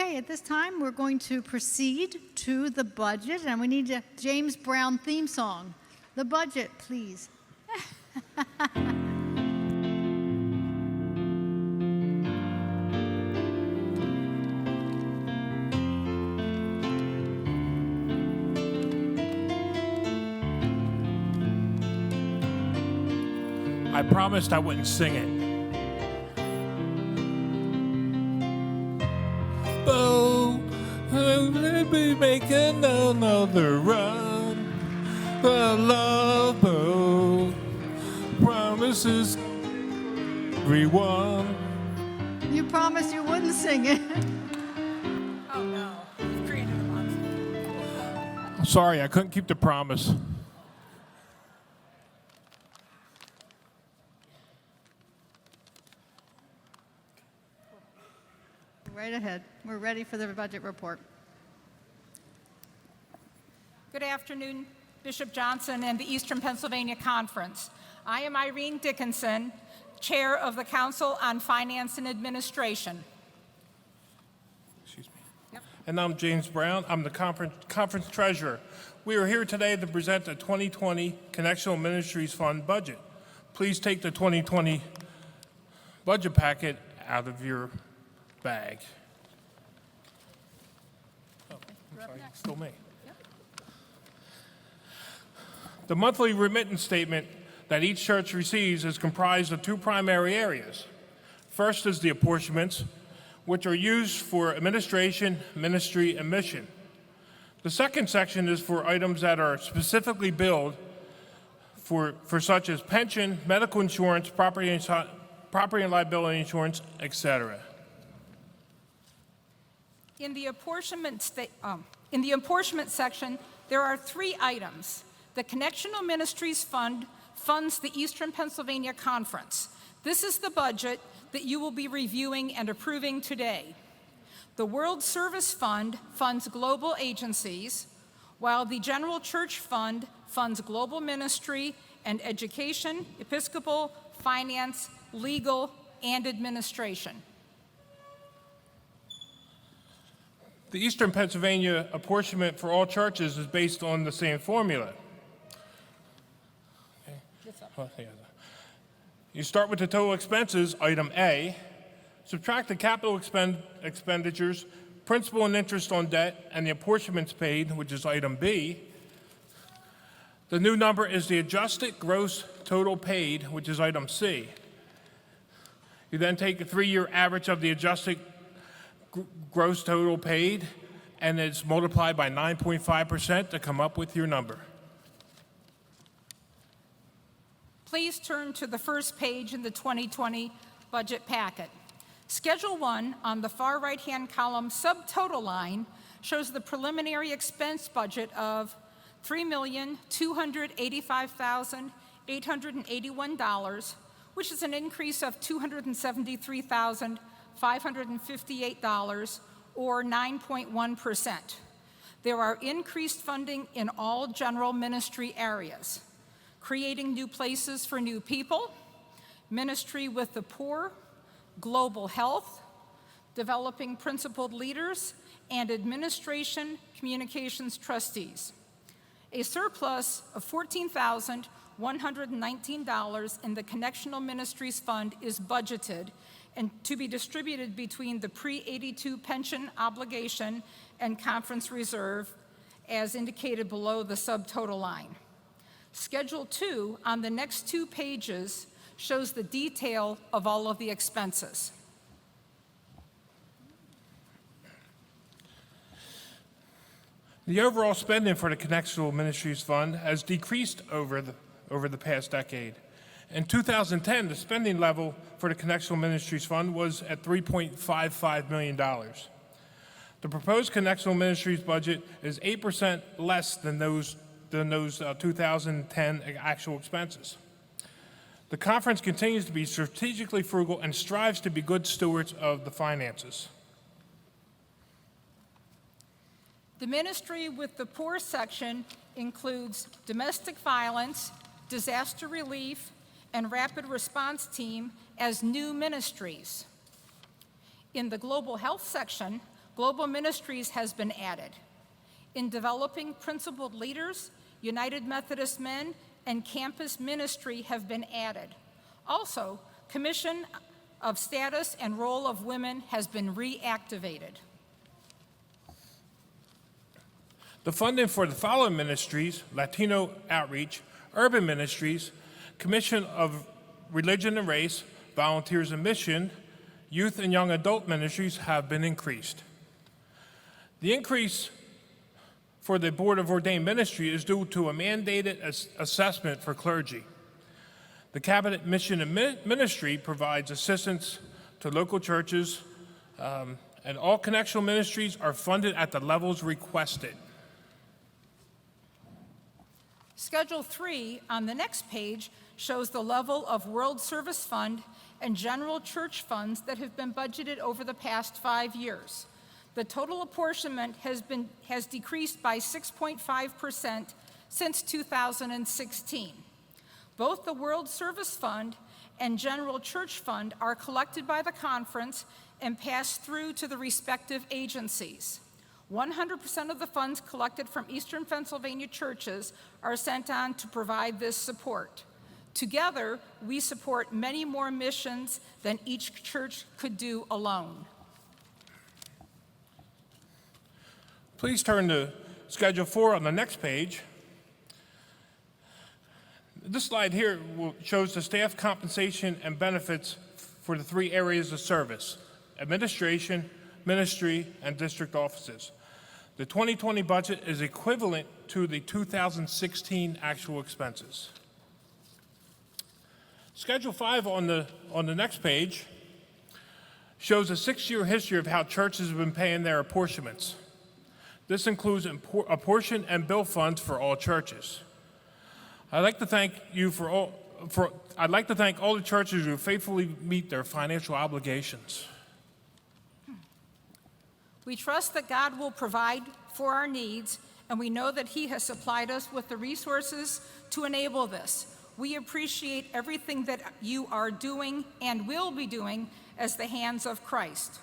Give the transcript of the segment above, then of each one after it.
Okay, at this time, we're going to proceed to the budget, and we need a James Brown theme song. The budget, please. I promised I wouldn't sing it. Oh, we'll be making another run. The love boat promises everyone. You promised you wouldn't sing it. Oh no, you've created a monster. I'm sorry, I couldn't keep the promise. Right ahead. We're ready for the budget report. Good afternoon, Bishop Johnson and the Eastern Pennsylvania Conference. I am Irene Dickinson, Chair of the Council on Finance and Administration. Excuse me. Yep. And I'm James Brown. I'm the conference treasurer. We are here today to present the 2020 Connectional Ministries Fund budget. Please take the 2020 budget packet out of your bag. Oh, I'm sorry, it's still me. Yep. The monthly remittance statement that each church receives is comprised of two primary areas. First is the apportionments, which are used for administration, ministry, and mission. The second section is for items that are specifically billed for such as pension, medical insurance, property and liability insurance, etc. In the apportionment section, there are three items. The Connectional Ministries Fund funds the Eastern Pennsylvania Conference. This is the budget that you will be reviewing and approving today. The World Service Fund funds global agencies, while the General Church Fund funds global ministry and education, Episcopal, finance, legal, and administration. The Eastern Pennsylvania apportionment for all churches is based on the same formula. Okay. You start with the total expenses, item A, subtract the capital expenditures, principal and interest on debt, and the apportionments paid, which is item B. The new number is the adjusted gross total paid, which is item C. You then take a 3-year average of the adjusted gross total paid, and it's multiplied by 9.5% to come up with your number. Please turn to the first page in the 2020 budget packet. Schedule 1 on the far right-hand column subtotal line shows the preliminary expense budget of $3,285,881, which is an increase of $273,558, or 9.1%. There are increased funding in all general ministry areas: creating new places for new people, ministry with the poor, global health, developing principled leaders, and administration communications trustees. A surplus of $14,119 in the Connectional Ministries Fund is budgeted and to be distributed between the pre-82 pension obligation and conference reserve as indicated below the subtotal line. Schedule 2 on the next 2 pages shows the detail of all of the expenses. The overall spending for the Connectional Ministries Fund has decreased over the past decade. In 2010, the spending level for the Connectional Ministries Fund was at $3.55 million. The proposed Connectional Ministries budget is 8% less than those 2010 actual expenses. The conference continues to be strategically frugal and strives to be good stewards of the finances. The ministry with the poor section includes domestic violence, disaster relief, and rapid response team as new ministries. In the global health section, Global Ministries has been added. In developing principled leaders, United Methodist Men and campus ministry have been added. Also, Commission of Status and Role of Women has been reactivated. The funding for the following ministries: Latino Outreach, Urban Ministries, Commission of Religion and Race, Volunteers in Mission, Youth and Young Adult Ministries have been increased. The increase for the Board of Ordained Ministry is due to a mandated assessment for clergy. The Cabinet Mission and Ministry provides assistance to local churches, and all connectional ministries are funded at the levels requested. Schedule 3 on the next page shows the level of World Service Fund and general church funds that have been budgeted over the past 5 years. The total apportionment has decreased by 6.5% since 2016. Both the World Service Fund and General Church Fund are collected by the conference and passed through to the respective agencies. 100% of the funds collected from Eastern Pennsylvania churches are sent on to provide this support. Together, we support many more missions than each church could do alone. Please turn to Schedule 4 on the next page. This slide here shows the staff compensation and benefits for the 3 areas of service: administration, ministry, and district offices. The 2020 budget is equivalent to the 2016 actual expenses. Schedule 5 on the next page shows a 6-year history of how churches have been paying their apportionments. This includes apportion and bill funds for all churches. I'd like to thank all the churches who faithfully meet their financial obligations. We trust that God will provide for our needs, and we know that He has supplied us with the resources to enable this. We appreciate everything that you are doing and will be doing as the hands of Christ.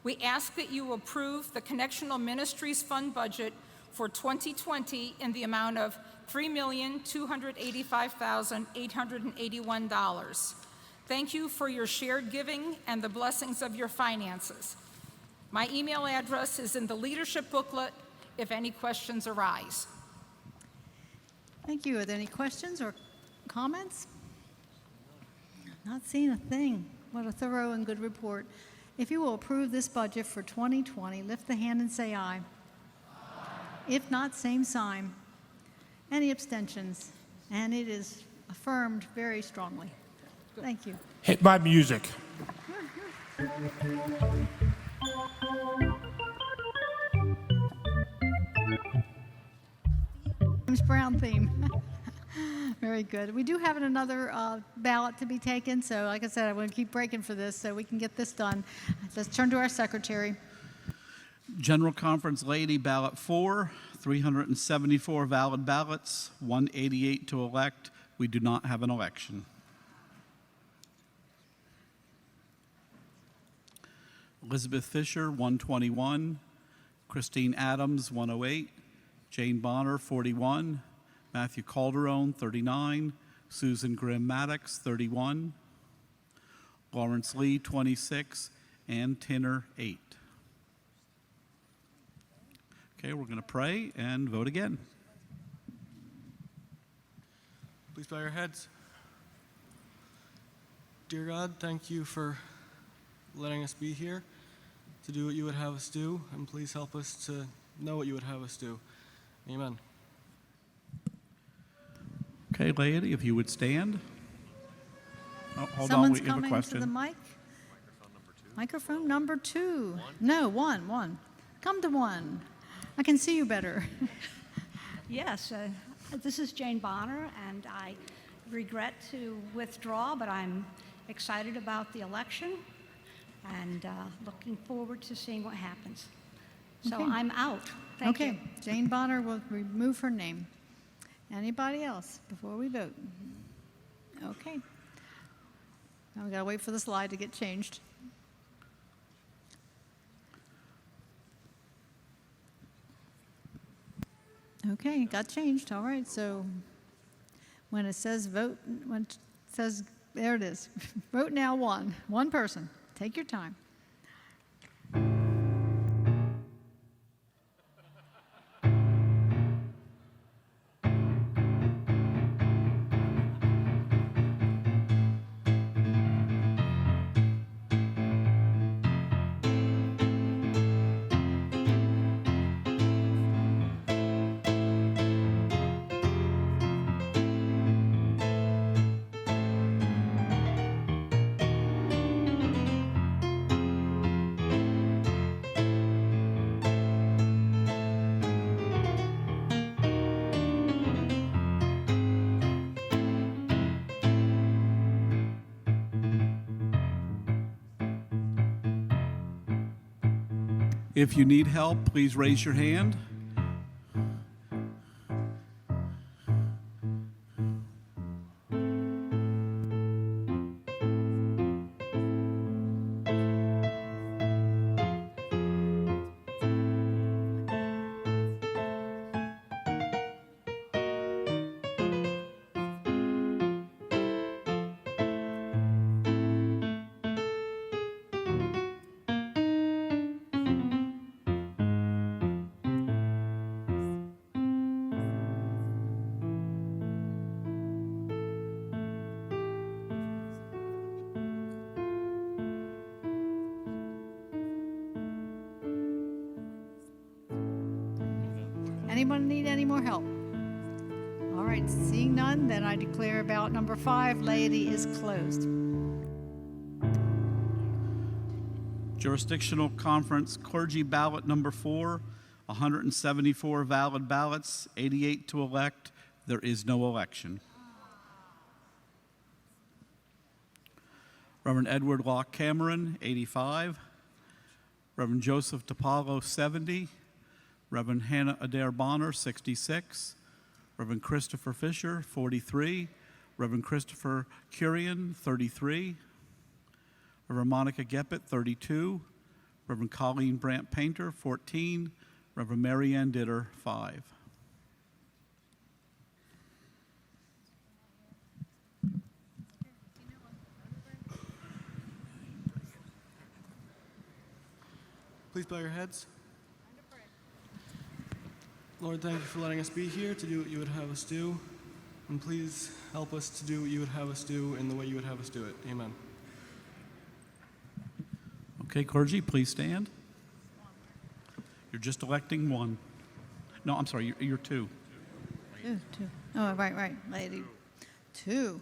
We ask that you approve the Connectional Ministries Fund budget for 2020 in the amount of $3,285,881. Thank you for your shared giving and the blessings of your finances. My email address is in the leadership booklet if any questions arise. Thank you. Are there any questions or comments? Not seeing a thing. What a thorough and good report. If you will approve this budget for 2020, lift the hand and say aye. If not, same sign. Any abstentions? And it is affirmed very strongly. Thank you. Hit my music. James Brown theme. Very good. We do have another ballot to be taken, so like I said, I'm going to keep breaking for this so we can get this done. Let's turn to our secretary. General Conference Lady, ballot 4, 374 valid ballots, 188 to elect. We do not have an election. Elizabeth Fisher, 121. Christine Adams, 108. Jane Bonner, 41. Matthew Calderon, 39. Susan Grimm Maddox, 31. Lawrence Lee, 26. Ann Tinner, 8. Okay, we're going to pray and vote again. Please bow your heads. Dear God, thank you for letting us be here to do what you would have us do, and please help us to know what you would have us do. Amen. Okay, laity, if you would stand. Oh, hold Someone's on, we have a coming question. to the mic. Microphone number 2. No, one. Come to 1. I can see you better. Yes, this is Jane Bonner, and I regret to withdraw, but I'm excited about the election and looking forward to seeing what happens. So Okay. I'm out. Thank you. Okay, Jane Bonner will remove her name. Anybody else before we vote? Okay. Now we gotta wait for the slide to get changed. Okay, got changed. All right, so when it says vote, when it says, there it is. Vote now one person. Take your time. If you need help, please raise your hand. Anyone need any more help? All right, seeing none, then I declare ballot number 5, laity, is closed. Jurisdictional Conference Clergy ballot number 4, 174 valid ballots, 88 to elect. There is no election. Reverend Edward Locke Cameron, 85. Reverend Joseph DiPaolo, 70. Reverend Hannah Adair Bonner, 66. Reverend Christopher Fisher, 43. Reverend Christopher Curian, 33. Reverend Monica Geppett, 32. Reverend Colleen Brandt Painter, 14. Reverend Mary Ann Ditter, 5. Please bow your heads. Lord, thank you for letting us be here to do what you would have us do. And please help us to do what you would have us do in the way you would have us do it. Amen. Okay, clergy, please stand. You're just electing one. No, I'm sorry, you're 2. Two. Oh, right, laity. 2.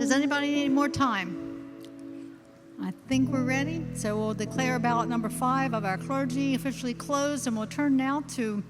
Does anybody need more time? I think we're ready, so we'll declare ballot number 5 of our clergy officially closed, and we'll turn now to